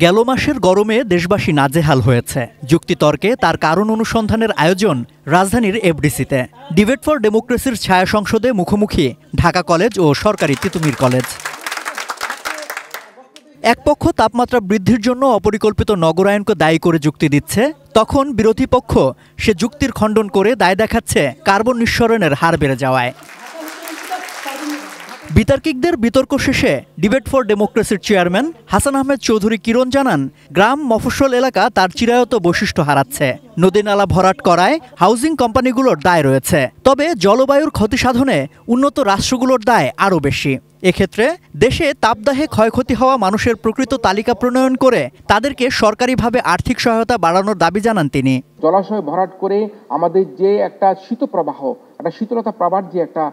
গেল মাসের গরমে দেশবাসী নাজেহাল হয়েছে। যুক্তিতর্কে তার কারণ অনুসন্ধানের আয়োজন রাজধানীর এফডিসিতে। ডিবেট ফর ডেমোক্রেসির ছায়া সংসদে মুখোমুখি ঢাকা কলেজ ও সরকারি তিতুমির কলেজ। এক পক্ষ তাপমাত্রা বৃদ্ধির জন্য অপরিকল্পিত নগরায়নকে দায়ী করে যুক্তি দিচ্ছে, তখন বিরোধী পক্ষ সে যুক্তির খণ্ডন করে দায় দেখাচ্ছে কার্বন নিঃসরণের হার বেড়ে যাওয়ায়। বিতার্কিকদের বিতর্ক শেষে ডিবেট ফর ডেমোক্রেসির চেয়ারম্যান হাসান আহমেদ চৌধুরী কিরণ জানান, গ্রাম মফস্বল এলাকা তার চিরায়ত বৈশিষ্ট্য হারাচ্ছে। নদী নালা ভরাট করায় হাউজিং কোম্পানিগুলোর দায় রয়েছে, তবে জলবায়ুর ক্ষতি সাধনে উন্নত রাষ্ট্রগুলোর দায় আরও বেশি। এক্ষেত্রে দেশে তাপদাহে ক্ষয়ক্ষতি হওয়া মানুষের প্রকৃত তালিকা প্রণয়ন করে তাদেরকে সরকারিভাবে আর্থিক সহায়তা বাড়ানোর দাবি জানান তিনি। জলাশয় ভরাট করে আমাদের যে একটা শীতপ্রবাহ, একটা শীতলতা প্রবাহ যে একটা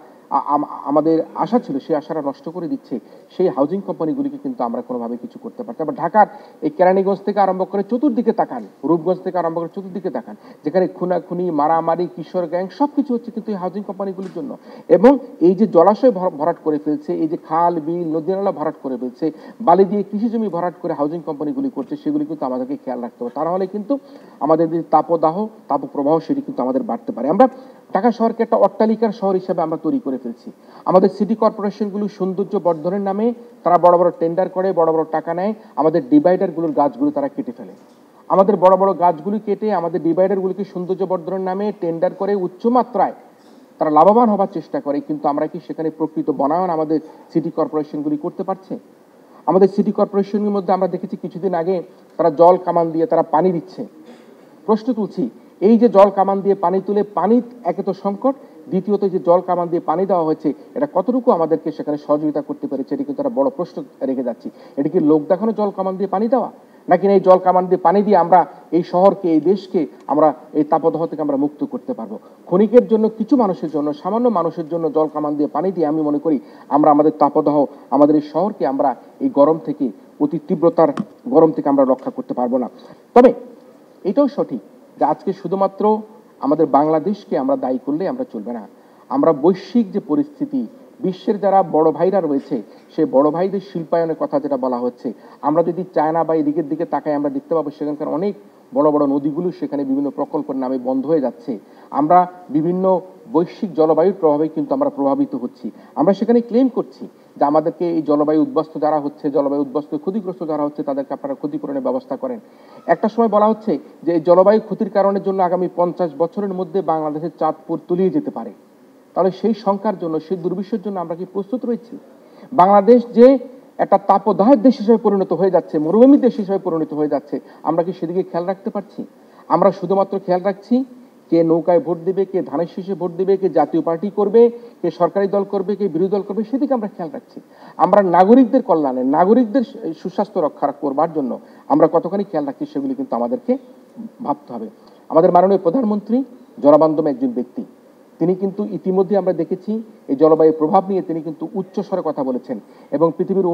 আমাদের আশা ছিল, সেই আশাটা নষ্ট করে দিচ্ছে সেই হাউজিং কোম্পানিগুলিকে কিন্তু আমরা কোনোভাবে কিছু করতে পারছি। আবার ঢাকার এই কেরানীগঞ্জ থেকে আরম্ভ করে চতুর্দিকে তাকান, রূপগঞ্জ থেকে আরম্ভ করে চতুর্দিকে তাকান, যেখানে খুনাখুনি, মারামারি, কিশোর গ্যাং সবকিছু হচ্ছে কিন্তু এই হাউজিং কোম্পানিগুলির জন্য। এবং এই যে জলাশয় ভরাট করে ফেলছে, এই যে খাল বিল নদী নালা ভরাট করে ফেলছে, বালি দিয়ে কৃষি জমি ভরাট করে হাউজিং কোম্পানিগুলি করছে, সেগুলি কিন্তু আমাদেরকে খেয়াল রাখতে হবে। তাহলে কিন্তু আমাদের যে তাপপ্রবাহ সেটি কিন্তু আমাদের বাড়তে পারে। আমরা ঢাকা শহরকে একটা অট্টালিকার শহর হিসেবে আমরা তৈরি করে ফেলছি। আমাদের সিটি কর্পোরেশনগুলো সৌন্দর্য বর্ধনের নামে তারা বড় বড় টেন্ডার করে, বড় বড় টাকা নেয়, আমাদের ডিভাইডারগুলোর গাছগুলো তারা কেটে ফেলে। আমাদের বড় বড় গাছগুলি কেটে আমাদের ডিভাইডারগুলোকে সৌন্দর্য বর্ধনের নামে টেন্ডার করে উচ্চমাত্রায় তারা লাভবান হবার চেষ্টা করে, কিন্তু আমরা কি সেখানে প্রকৃত বনায়ন আমাদের সিটি কর্পোরেশনগুলি করতে পারছে? আমাদের সিটি কর্পোরেশনের মধ্যে আমরা দেখেছি কিছুদিন আগে তারা জল কামান দিয়ে তারা পানি দিচ্ছে। প্রশ্ন তুলছি, এই যে জল কামান দিয়ে পানি তুলে, পানি একে তো সংকট, দ্বিতীয়ত যে জল কামান দিয়ে পানি দেওয়া হয়েছে এটা কতটুকু আমাদেরকে সেখানে সহযোগিতা করতে পেরেছে, এটি কিন্তু একটা বড় প্রশ্ন রেখে যাচ্ছি। এটি কি লোক দেখানো জল কামান দিয়ে পানি দেওয়া, নাকি এই জল কামান দিয়ে পানি দিয়ে আমরা এই শহরকে, এই দেশকে আমরা এই তাপদাহ থেকে আমরা মুক্ত করতে পারবো? ক্ষণিকের জন্য, কিছু মানুষের জন্য, সামান্য মানুষের জন্য জল কামান দিয়ে পানি দিয়ে আমি মনে করি আমরা আমাদের তাপদাহ, আমাদের এই শহরকে আমরা এই গরম থেকে, অতি তীব্রতার গরম থেকে আমরা রক্ষা করতে পারবো না। তবে এটাও সঠিক যে আজকে শুধুমাত্র আমাদের বাংলাদেশকে আমরা দায়ী করলে আমরা চলবে না। আমরা বৈশ্বিক যে পরিস্থিতি, বিশ্বের যারা বড় ভাইরা রয়েছে সেই বড় ভাইদের শিল্পায়নের কথা যেটা বলা হচ্ছে, আমরা যদি চায়না বা এদিকের দিকে তাকাই আমরা দেখতে পাবো সেখানকার অনেক বড় বড় নদীগুলো সেখানে বিভিন্ন প্রকল্পের নামে বন্ধ হয়ে যাচ্ছে। আমরা বিভিন্ন বৈশ্বিক জলবায়ুর প্রভাবে কিন্তু আমরা প্রভাবিত হচ্ছি। আমরা সেখানে ক্লেম করছি যে আমাদেরকে এই জলবায়ু উদ্বাস্তু যারা হচ্ছে, জলবায়ু উদ্বাস্তু ক্ষতিগ্রস্ত যারা হচ্ছে তাদেরকে আপনারা ক্ষতিপূরণের ব্যবস্থা করেন। একটা সময় বলা হচ্ছে যে এই জলবায়ু ক্ষতির কারণের জন্য আগামী 50 বছরের মধ্যে বাংলাদেশের চাঁদপুর তলিয়ে যেতে পারে। তাহলে সেই সংখ্যার জন্য, সেই দুর্বিষের জন্য আমরা কি প্রস্তুত রয়েছি? বাংলাদেশ যে একটা তাপদাহের দেশ হিসেবে পরিণত হয়ে যাচ্ছে, মরুভূমির দেশ হিসেবে পরিণত হয়ে যাচ্ছে, আমরা কি সেদিকে খেয়াল রাখতে পারছি? আমরা শুধুমাত্র খেয়াল রাখছি কে নৌকায় ভোট দেবে, কে ধানের শীষে ভোট দেবে, কে জাতীয় পার্টি করবে, কে সরকারি দল করবে, কে বিরোধী দল করবে, সেদিকে আমরা খেয়াল রাখছি। আমরা নাগরিকদের কল্যাণে, নাগরিকদের সুস্বাস্থ্য রক্ষা করবার জন্য আমরা কতখানি খেয়াল রাখছি সেগুলি কিন্তু আমাদেরকে ভাবতে হবে। আমাদের মাননীয় প্রধানমন্ত্রী জনবান্ধব একজন ব্যক্তি, তিনি কিন্তু ইতিমধ্যে আমরা দেখেছি এই জলবায়ুর প্রভাব নিয়ে তিনি কিন্তু উচ্চস্বরে কথা বলেছেন এবং পৃথিবীর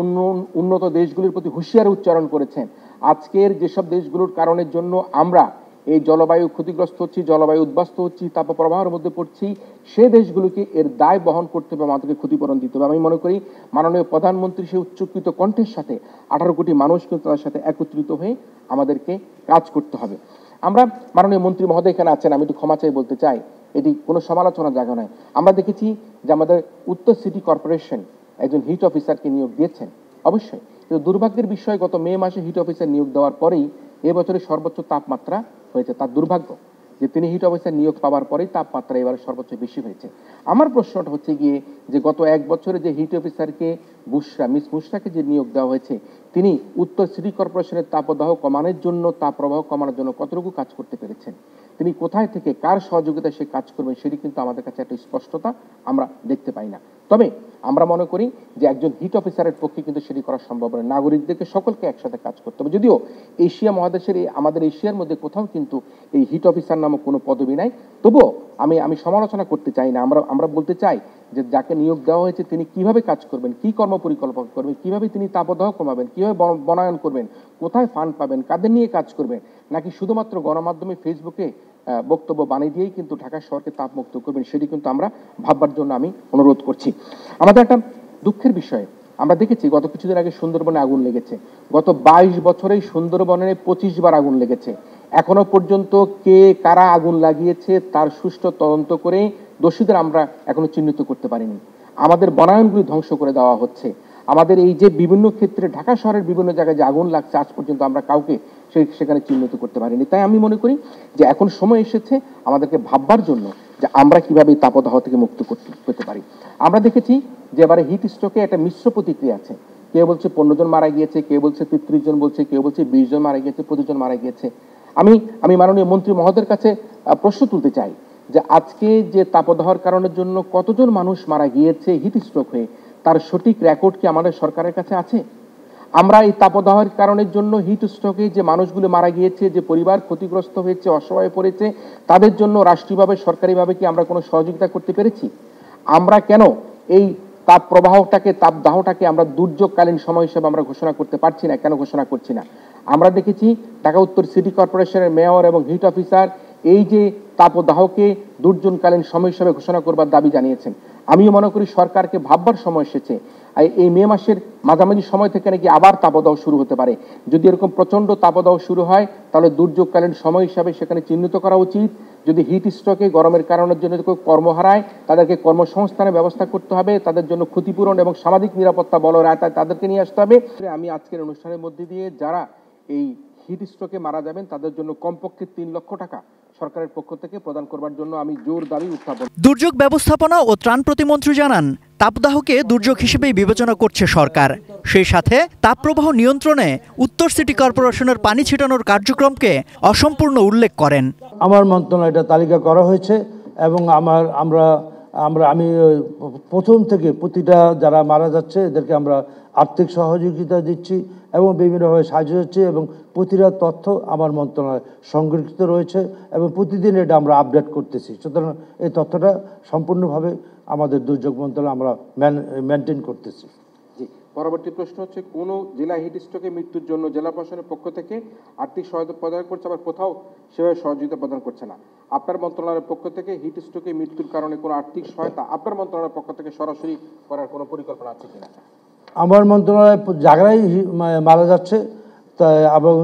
উন্নত দেশগুলির প্রতি হুঁশিয়ারি উচ্চারণ করেছেন। আজকের যেসব দেশগুলোর কারণের জন্য আমরা এই জলবায়ু ক্ষতিগ্রস্ত হচ্ছি, জলবায়ু উদ্বাস্ত হচ্ছি, তাপপ্রবাহের মধ্যে পড়ছি, সে দেশগুলোকে এর দায় বহন করতে হবে, আমাদেরকে ক্ষতিপূরণ দিতে হবে। আমি মনে করি মাননীয় প্রধানমন্ত্রী সেই উচ্চকৃত কণ্ঠের সাথে 18 কোটি মানুষ কিন্তু তাদের সাথে একত্রিত হয়ে আমাদেরকে কাজ করতে হবে। আমরা মাননীয় মন্ত্রী মহোদয় এখানে আছেন, আমি একটু ক্ষমা চাই বলতে চাই, এটি কোনো সমালোচনার জায়গা নয়। আমরা দেখেছি যে আমাদের উত্তর সিটি কর্পোরেশন একজন হিট অফিসারকে নিয়োগ দিয়েছেন, অবশ্যই, কিন্তু দুর্ভাগ্যের বিষয় গত মে মাসে হিট অফিসার নিয়োগ দেওয়ার পরেই এবছরের সর্বোচ্চ তাপমাত্রা হয়েছে। তার দুর্ভাগ্য যে তিনি হিট অফিসার নিয়োগ পাওয়ার পরেই তাপমাত্রা এবারে সর্বোচ্চ বেশি হয়েছে। আমার প্রশ্নটা হচ্ছে গিয়ে যে গত 1 বছরে যে হিট অফিসারকে মিস বুশরাকে যে নিয়োগ দেওয়া হয়েছে, তিনি উত্তর সিটি কর্পোরেশনের তাপদাহ কমানোর জন্য, তাপপ্রবাহ কমানোর জন্য কতটুকু কাজ করতে পেরেছেন? তিনি কোথায় থেকে কার সহযোগিতায় সে কাজ করবেন সেটি কিন্তু আমাদের কাছে একটা স্পষ্টতা আমরা দেখতে পাই না। তবে আমরা মনে করি যে একজন হিট অফিসারের পক্ষে কিন্তু সেটি করা সম্ভব নয়। নাগরিকদেরকে সকলকে একসাথে কাজ করতে হবে। যদিও এশিয়া মহাদেশের আমাদের এশিয়ার মধ্যে কোথাও কিন্তু এই হিট অফিসার নামক কোনো পদবি নাই, তবুও আমি সমালোচনা করতে চাই না। আমরা বলতে চাই যে যাকে নিয়োগ দেওয়া হয়েছে তিনি কিভাবে কাজ করবেন, কি কর্মপরিকল্পনা করবেন, কিভাবে তিনি তাপদাহ কমাবেন, কিভাবে বনায়ন করবেন, কোথায় ফান্ড পাবেন, কাদের নিয়ে কাজ করবেন, নাকি শুধুমাত্র গণমাধ্যমে ফেসবুকে বক্তব্য বানিয়ে দিয়েই কিন্তু ঢাকা শহরকে তাপমুক্ত করবেন, সেটি কিন্তু আমরা ভাববার জন্য আমি অনুরোধ করছি। আমাদের একটা দুঃখের বিষয় আমরা দেখেছি গত কিছুদিন আগে সুন্দরবনে আগুন লেগেছে, গত 22 বছরেই সুন্দরবনে 25 বার আগুন লেগেছে। এখনো পর্যন্ত কে কারা আগুন লাগিয়েছে তার সুষ্ঠু তদন্ত করে দোষীদের আমরা এখনো চিহ্নিত করতে পারিনি। আমাদের বনায়নগুলি ধ্বংস করে দেওয়া হচ্ছে। আমাদের এই যে বিভিন্ন ক্ষেত্রে ঢাকা শহরের বিভিন্ন জায়গায় যে আগুন লাগছে আজ পর্যন্ত আমরা কাউকে সেখানে চিহ্নিত করতে পারিনি। তাই আমি মনে করি যে এখন সময় এসেছে আমাদেরকে ভাববার জন্য যে আমরা কিভাবে এই তাপদাহ থেকে মুক্ত করতে পারি। আমরা দেখেছি যে এবারে হিট স্ট্রোকে একটা মিশ্র প্রতিক্রিয়া আছে। কেউ বলছে 15 জন মারা গিয়েছে, কেউ বলছে 33 জন বলছে, কেউ বলছে 20 জন মারা গিয়েছে, 25 জন মারা গিয়েছে। আমি মাননীয় মন্ত্রী মহোদয়ের কাছে প্রশ্ন তুলতে চাই যে আজকে যে তাপদাহর কারণের জন্য কতজন মানুষ মারা গিয়েছে হিট স্ট্রোক হয়ে, তার সঠিক রেকর্ড কি আমাদের সরকারের কাছে আছে? আমরা এই তাপদাহের কারণের জন্য হিট স্ট্রোকে যে মানুষগুলো মারা গিয়েছে, যে পরিবার ক্ষতিগ্রস্ত হয়েছে, অসহায় পড়েছে, তাদের জন্য রাষ্ট্রীয়ভাবে সরকারিভাবে কি আমরা কোনো সহযোগিতা করতে পেরেছি? আমরা কেন এই তাপ প্রবাহটাকে তাপদাহটাকে আমরা দুর্যোগকালীন সময় হিসেবে আমরা ঘোষণা করতে পারছি না, কেন ঘোষণা করছি না? আমরা দেখেছি ঢাকা উত্তর সিটি কর্পোরেশনের মেয়র এবং হিট অফিসার এই যে তাপদাহকে দুর্যোগকালীন সময় হিসেবে ঘোষণা করবার দাবি জানিয়েছেন। আমিও মনে করি সরকারকে ভাববার সময় এসেছে। এই মে মাসের মাঝামাঝি সময় থেকে নাকি আবার তাপদাহ শুরু হতে পারে। যদি এরকম প্রচন্ড তাপদাহ শুরু হয় তাহলে দুর্যোগকালীন সময় হিসাবে সেখানে চিহ্নিত করা উচিত। যদি হিট স্ট্রোকে গরমের কারণের জন্য কেউ কর্ম হারায় তাদেরকে কর্মসংস্থানের ব্যবস্থা করতে হবে, তাদের জন্য ক্ষতিপূরণ এবং সামাজিক নিরাপত্তা বলয়ের আওতায় তাদেরকে নিয়ে আসতে হবে। আমি আজকের অনুষ্ঠানের মধ্যে দিয়ে যারা এই হিট স্ট্রোকে মারা যাবেন তাদের জন্য কমপক্ষে 3 লক্ষ টাকা সরকারের পক্ষ থেকে প্রদান করবার জন্য আমি জোর দাবি উত্থাপন। দুর্যোগ ব্যবস্থাপনা ও ত্রাণ প্রতিমন্ত্রী জানান, তাপদাহকে দুর্যোগ হিসেবেই বিবেচনা করছে সরকার। সেই সাথে তাপপ্রবাহ নিয়ন্ত্রণে উত্তর সিটি কর্পোরেশনের পানি ছিটানোর কার্যক্রমকে অসম্পূর্ণ উল্লেখ করেন। আমার মন্ত্রণালয়ে এটা তালিকা করা হয়েছে এবং আমি প্রথম থেকে প্রতিটা যারা মারা যাচ্ছে এদেরকে আমরা আর্থিক সহযোগিতা দিচ্ছি এবং বিভিন্নভাবে সাহায্য হচ্ছে এবং প্রতিটা তথ্য আমার মন্ত্রণালয়ে সংরক্ষিত রয়েছে এবং প্রতিদিন এটা আমরা আপডেট করতেছি। সুতরাং এই তথ্যটা সম্পূর্ণভাবে আমাদের দুর্যোগ মন্ত্রণালয় আমরা মেনটেন করতেছি। জি, পরবর্তী প্রশ্ন হচ্ছে, কোন জেলা হিট স্ট্রোকে মৃত্যুর জন্য জেলা প্রশাসনের পক্ষ থেকে আর্থিক সহায়তা প্রদান করছে, আবার কোথাও সেভাবে সহযোগিতা প্রদান করছে না? আপনার মন্ত্রণালয়ের পক্ষ থেকে হিট স্ট্রোকে মৃত্যুর কারণে কোনো আর্থিক সহায়তা আপনার মন্ত্রণালয়ের পক্ষ থেকে সরাসরি করার কোনো পরিকল্পনা আছে কিনা? আমার মন্ত্রণালয় জায়গায় মারা যাচ্ছে, তাই এবং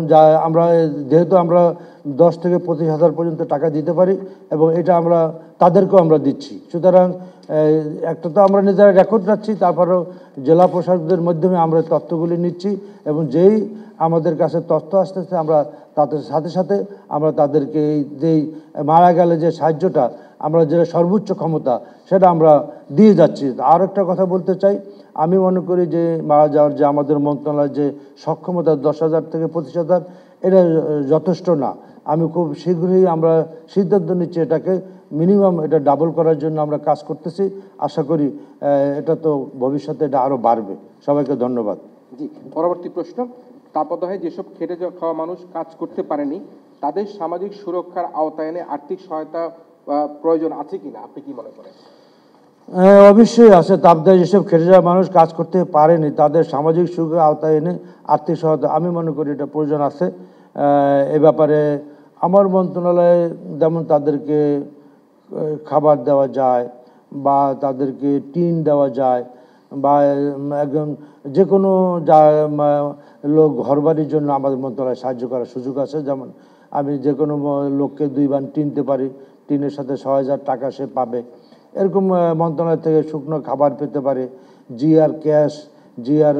আমরা যেহেতু আমরা 10 থেকে 25,000 পর্যন্ত টাকা দিতে পারি এবং এটা আমরা তাদেরকেও আমরা দিচ্ছি। সুতরাং একটা তো আমরা নিজেরা রেকর্ড রাখছি, তারপরেও জেলা প্রশাসকদের মাধ্যমে আমরা তথ্যগুলি নিচ্ছি এবং যেই আমাদের কাছে তথ্য আসতেছে আমরা তাদের সাথে সাথে আমরা তাদেরকে যেই মারা গেলে যে সাহায্যটা আমরা যেটা সর্বোচ্চ ক্ষমতা সেটা আমরা দিয়ে যাচ্ছি। আর একটা কথা বলতে চাই, আমি মনে করি যে মারা যাওয়ার যে আমাদের মন্ত্রণালয়ের যে সক্ষমতা 10,000 থেকে 25,000 এটা যথেষ্ট না। আমি খুব শীঘ্রই আমরা সিদ্ধান্ত নিচ্ছি এটাকে মিনিমাম এটা ডাবল করার জন্য আমরা কাজ করতেছি। আশা করি এটা তো ভবিষ্যতে এটা আরও বাড়বে। সবাইকে ধন্যবাদ। জি, পরবর্তী প্রশ্ন, তাপদাহে যেসব খেটে খাওয়া মানুষ কাজ করতে পারেনি তাদের সামাজিক সুরক্ষার আওতায় এনে আর্থিক সহায়তা প্রয়োজন আছে কিনা, আপনি কি মনে করেন? অবশ্যই আছে। তাপদাহে যেসব খেটে যাওয়া মানুষ কাজ করতে পারেনি তাদের সামাজিক সুরক্ষার আওতায় এনে আর্থিক সহায়তা আমি মনে করি এটা প্রয়োজন আছে। এ ব্যাপারে আমার মন্ত্রণালয়ে যেমন তাদেরকে খাবার দেওয়া যায় বা তাদেরকে টিন দেওয়া যায় বা একজন যে কোনো লোক ঘরবাড়ির জন্য আমাদের মন্ত্রণালয়ে সাহায্য করার সুযোগ আছে। যেমন আমি যে কোনো লোককে 2 বান টিনতে পারি, টিনের সাথে 6,000 টাকা সে পাবে। এরকম মন্ত্রণালয় থেকে শুকনো খাবার পেতে পারে, জিআর ক্যাশ, জিআর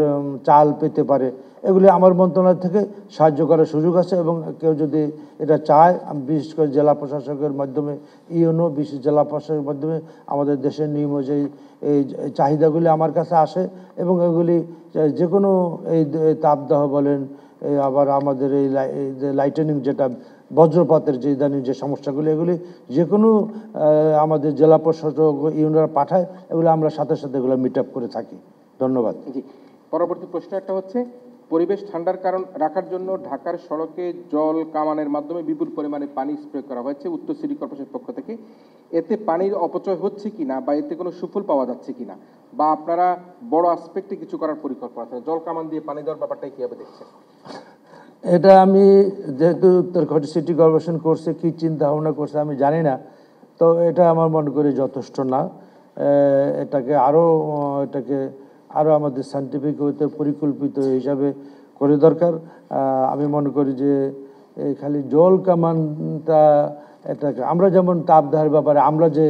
চাল পেতে পারে। এগুলি আমার মন্ত্রণালয় থেকে সাহায্য করার সুযোগ আছে এবং কেউ যদি এটা চায় বিশেষ করে জেলা প্রশাসকের মাধ্যমে ইউনো বিশেষ জেলা প্রশাসকের মাধ্যমে আমাদের দেশের নিয়ম অনুযায়ী এই চাহিদাগুলি আমার কাছে আসে এবং এগুলি যে কোনো এই তাপদাহ বলেন, আবার আমাদের এই লাইটেনিং যেটা বজ্রপাতের যে ইদানিং যে সমস্যাগুলি এগুলি যে কোনো আমাদের জেলা প্রশাসক ইউনিয়নরা পাঠায়, এগুলো আমরা সাথে সাথে এগুলো মিট আপ করে থাকি। ধন্যবাদ। জি, পরবর্তী প্রশ্ন একটা হচ্ছে, পরিবেশ ঠান্ডার কারণ রাখার জন্য ঢাকার সড়কে জল কামানের মাধ্যমে বিপুল পরিমাণে পানি স্প্রে করা হয়েছে উত্তর সিটি কর্পোরেশনের পক্ষ থেকে। এতে পানির অপচয় হচ্ছে কিনা বা এতে কোনো সুফল পাওয়া যাচ্ছে কিনা, বা আপনারা বড় আসপেক্টে কিছু করার পরিকল্পনা আছে? জল কামান দিয়ে পানি দেওয়ার ব্যাপারটাই কীভাবে দেখছেন? এটা আমি যেহেতু উত্তর সিটি কর্পোরেশন করছে, কী চিন্তা ভাবনা করছে আমি জানি না, তো এটা আমার মনে করি যথেষ্ট না। এটাকে আরও আরও আমাদের সায়েন্টিফিক হইতে পরিকল্পিত হিসাবে করে দরকার। আমি মনে করি যে এই খালি জল কামানটা এটাকে আমরা যেমন তাপদাহের ব্যাপারে আমরা যে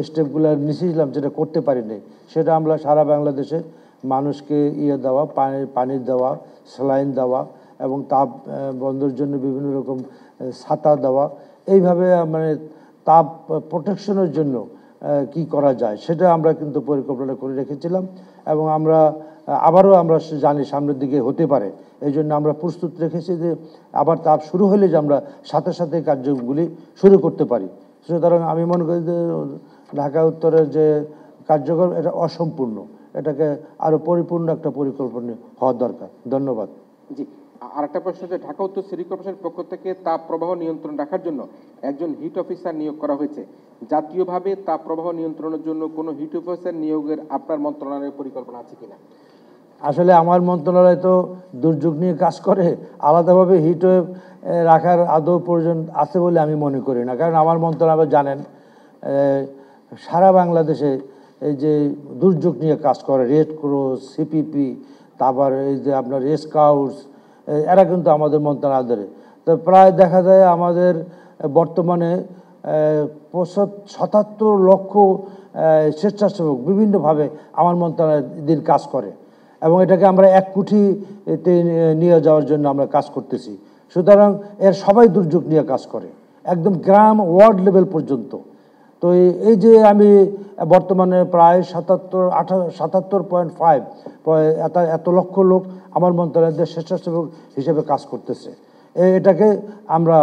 স্টেপগুলো নিয়েছিলাম যেটা করতে পারিনি, সেটা আমরা সারা বাংলাদেশে মানুষকে দেওয়া, পানি দেওয়া, স্যালাইন দেওয়া এবং তাপ বন্ধের জন্য বিভিন্ন রকম ছাতা দেওয়া, এইভাবে মানে তাপ প্রোটেকশনের জন্য কি করা যায় সেটা আমরা কিন্তু পরিকল্পনা করে রেখেছিলাম। এবং আমরা আবারও আমরা জানি সামনের দিকে হতে পারে, এই জন্য আমরা প্রস্তুত রেখেছি যে আবার তাপ শুরু হলে যে আমরা সাথে সাথে কার্যগুলি শুরু করতে পারি। সুতরাং আমি মনে করি যে ঢাকা উত্তরের যে কার্যক্রম এটা অসম্পূর্ণ, এটাকে আরও পরিপূর্ণ একটা পরিকল্পনা হওয়া দরকার। ধন্যবাদ। জি, আর একটা প্রশ্ন যে ঢাকা উত্তর সিটি কর্পোরেশনের পক্ষ থেকে তাপ প্রবাহ নিয়ন্ত্রণ রাখার জন্য একজন হিট অফিসার নিয়োগ করা হয়েছে। জাতীয়ভাবে তাপ প্রবাহ নিয়ন্ত্রণের জন্য কোনো হিট অফিসার নিয়োগের আপনার মন্ত্রণালয়ের পরিকল্পনা আছে কিনা? আসলে আমার মন্ত্রণালয় তো দুর্যোগ নিয়ে কাজ করে, আলাদাভাবে হিট ওয়েভ রাখার আদৌ প্রয়োজন আছে বলে আমি মনে করি না। কারণ আমার মন্ত্রণালয় জানেন সারা বাংলাদেশে এই যে দুর্যোগ নিয়ে কাজ করে রেড ক্রস, সিপিপি, তারপর এই যে আপনার স্কাউটস, এরা কিন্তু আমাদের মন্ত্রণালয়। তো প্রায় দেখা যায় আমাদের বর্তমানে 77 লক্ষ স্বেচ্ছাসেবক বিভিন্নভাবে আমার মন্ত্রণালয় দিন কাজ করে এবং এটাকে আমরা 1 কোটিতে নিয়ে যাওয়ার জন্য আমরা কাজ করতেছি। সুতরাং এর সবাই দুর্যোগ নিয়ে কাজ করে একদম গ্রাম ওয়ার্ড লেভেল পর্যন্ত। তো এই যে আমি বর্তমানে প্রায় 77.5 এত লক্ষ লোক আমার মন্ত্রণালয়ের স্বেচ্ছাসেবক হিসেবে কাজ করতেছে, এটাকে আমরা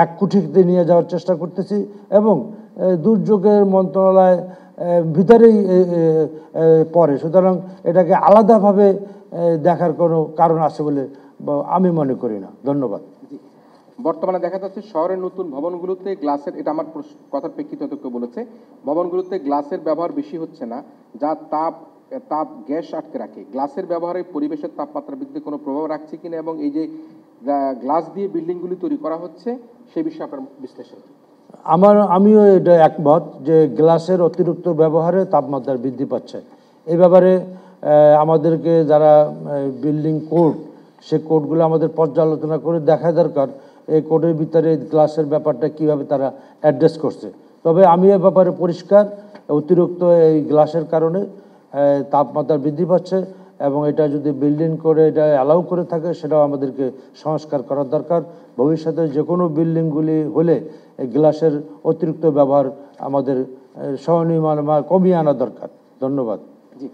1 কোটিতে নিয়ে যাওয়ার চেষ্টা করতেছি এবং দুর্যোগের মন্ত্রণালয় ভিতরেই পড়ে। সুতরাং এটাকে আলাদাভাবে দেখার কোনো কারণ আছে বলে আমি মনে করি না। ধন্যবাদ। বর্তমানে দেখা যাচ্ছে শহরের নতুন ভবনগুলোতে গ্লাসের, এটা আমার কথার প্রেক্ষিতে কেউ বলেছে, ভবনগুলোতে গ্লাসের ব্যবহার বেশি হচ্ছে না, যা তাপ গ্যাস আটকে রাখে। গ্লাসের ব্যবহারে পরিবেশের তাপমাত্রা বৃদ্ধিতে কোনো প্রভাব রাখছে কিনা এবং এই যে গ্লাস দিয়ে বিল্ডিংগুলি তৈরি করা হচ্ছে সে বিষয়ে আপনার বিশ্লেষণ? আমিও এটা একমত যে গ্লাসের অতিরিক্ত ব্যবহারে তাপমাত্রা বৃদ্ধি পাচ্ছে। এই ব্যাপারে আমাদেরকে যারা বিল্ডিং কোড, সে কোডগুলো আমাদের পর্যালোচনা করে দেখা দরকার এই কোডের ভিতরে গ্লাসের ব্যাপারটা কিভাবে তারা অ্যাড্রেস করছে। তবে আমি এ ব্যাপারে পরিষ্কার, অতিরিক্ত এই গ্লাসের কারণে তাপমাত্রা বৃদ্ধি পাচ্ছে এবং এটা যদি বিল্ডিং করে এটা অ্যালাউ করে থাকে সেটাও আমাদেরকে সংস্কার করার দরকার। ভবিষ্যতে যে কোনো বিল্ডিংগুলি হলে এই গ্লাসের অতিরিক্ত ব্যবহার আমাদের সহনীয় কমিয়ে আনা দরকার। ধন্যবাদ। জি,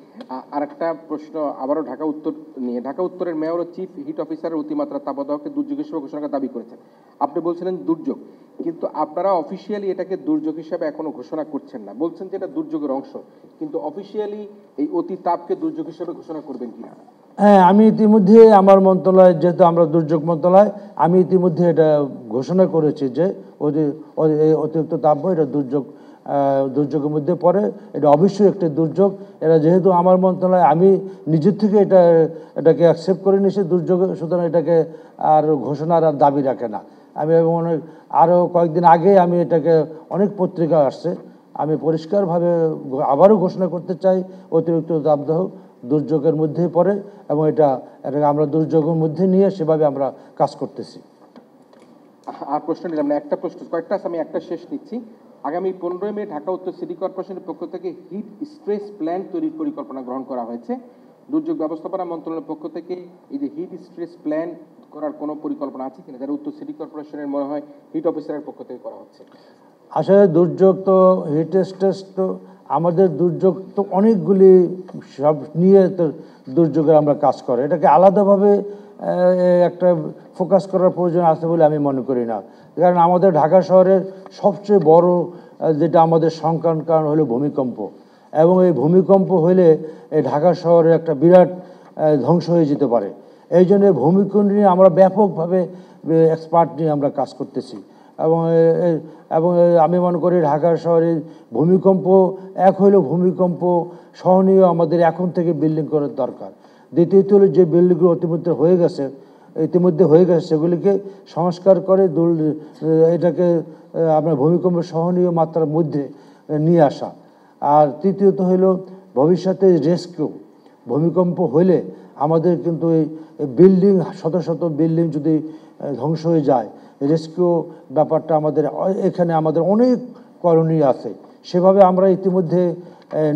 আর একটা প্রশ্ন আবারও ঢাকা উত্তর নিয়ে। ঢাকা উত্তরের মেয়র ও চিফ হিট অফিসারের অতিমাত্রা তাপদাহকে দুর্যোগ হিসেবে ঘোষণা করার দাবি করেছেন। আপনি বলছিলেন দুর্যোগ, কিন্তু আপনারা অফিসিয়ালি এটাকে দুর্যোগ হিসাবে এখনো ঘোষণা করছেন না, বলছেন যে এটা দুর্যোগের অংশ, কিন্তু অফিসিয়ালি এই অতি তাপকে দুর্যোগ হিসেবে ঘোষণা করবেন কিনা? হ্যাঁ, আমি ইতিমধ্যে আমার মন্ত্রণালয়, যেহেতু আমরা দুর্যোগ মন্ত্রণালয়, আমি ইতিমধ্যে এটা ঘোষণা করেছি যে অতিরিক্ত তাপ এটা দুর্যোগের মধ্যে পড়ে, এটা অবশ্যই একটি দুর্যোগ। এটা যেহেতু আমার মন্ত্রণালয়, আমি নিজের থেকে এটাকে অ্যাকসেপ্ট করে নিয়েছি দুর্যোগ, সুতরাং এটাকে আর ঘোষণার আর দাবি রাখে না। আমি আরও কয়েকদিন আগে আমি এটাকে অনেক পত্রিকা আসছে, আমি পরিষ্কারভাবে আবারও ঘোষণা করতে চাই অতিরিক্ত তাপদাহ দুর্যোগের মধ্যেই পড়ে এবং এটাকে আমরা দুর্যোগের মধ্যে নিয়ে সেভাবে আমরা কাজ করতেছি। আর প্রশ্ন নিলাম না, একটা প্রশ্ন, কয়েকটা আছে, আমি একটা শেষ নিচ্ছি। আগামী 15 মে ঢাকা উত্তর সিটি কর্পোরেশনের পক্ষ থেকে হিট স্ট্রেস প্ল্যান তৈরির পরিকল্পনা গ্রহণ করা হয়েছে। দুর্যোগ ব্যবস্থাপনা মন্ত্রণালয়ের পক্ষ থেকে এই যে হিট স্ট্রেস প্ল্যান করার কোনো পরিকল্পনা আছে কিনা, যারা উত্তর সিটি কর্পোরেশনের মনে হয় হিট অফিসারের পক্ষ থেকে করা হচ্ছে? আসলে দুর্যোগ তো হিট স্ট্রেস তো আমাদের দুর্যোগ তো অনেকগুলি সব নিয়ে তো দুর্যোগের আমরা কাজ করে, এটাকে আলাদাভাবে একটা ফোকাস করার প্রয়োজন আছে বলে আমি মনে করি না। কারণ আমাদের ঢাকা শহরের সবচেয়ে বড় যেটা আমাদের সংক্রান্ত কারণ হলো ভূমিকম্প, এবং এই ভূমিকম্প হলে এই ঢাকা শহরে একটা বিরাট ধ্বংস হয়ে যেতে পারে। এই জন্য ভূমিকম্প নিয়ে আমরা ব্যাপকভাবে এক্সপার্ট নিয়ে আমরা কাজ করতেছি এবং আমি মনে করি ঢাকা শহরে ভূমিকম্প এক হইলেও ভূমিকম্প সহনীয় আমাদের এখন থেকে বিল্ডিং করার দরকার। দ্বিতীয়ত হলো যে বিল্ডিংগুলো ইতিমধ্যে হয়ে গেছে সেগুলিকে সংস্কার করে এটাকে আপনার ভূমিকম্প সহনীয় মাত্রার মধ্যে নিয়ে আসা। আর তৃতীয়ত হলো ভবিষ্যতে ভূমিকম্প হইলে আমাদের কিন্তু এই বিল্ডিং শত শত বিল্ডিং যদি ধ্বংস হয়ে যায়, রেস্কিউ ব্যাপারটা এখানে আমাদের অনেক করণীয় আছে। সেভাবে আমরা ইতিমধ্যে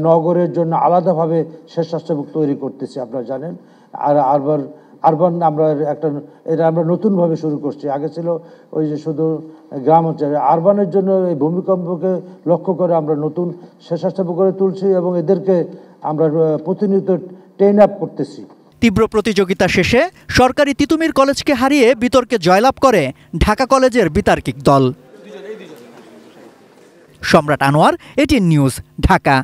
নগরের জন্য আলাদাভাবে স্বেচ্ছাসেবক তৈরি করতেছি, আপনারা জানেন। আর আরবান আমরা নতুনভাবে শুরু করছি। আগে ছিল ওই যে শুধু গ্রাম অঞ্চলে, আরবানের জন্য এই ভূমিকম্পকে লক্ষ্য করে আমরা নতুন স্বেচ্ছাসেবক করে তুলছি এবং এদেরকে আমরা প্রতিনিয়ত ট্রেন আপ করতেছি। তীব্র প্রতিযোগিতা শেষে সরকারি তিতুমির কলেজকে হারিয়ে বিতর্কে জয়লাভ করে ঢাকা কলেজের বিতার্কিক দল। সম্রাট আনোয়ার, এটিএন নিউজ, ঢাকা।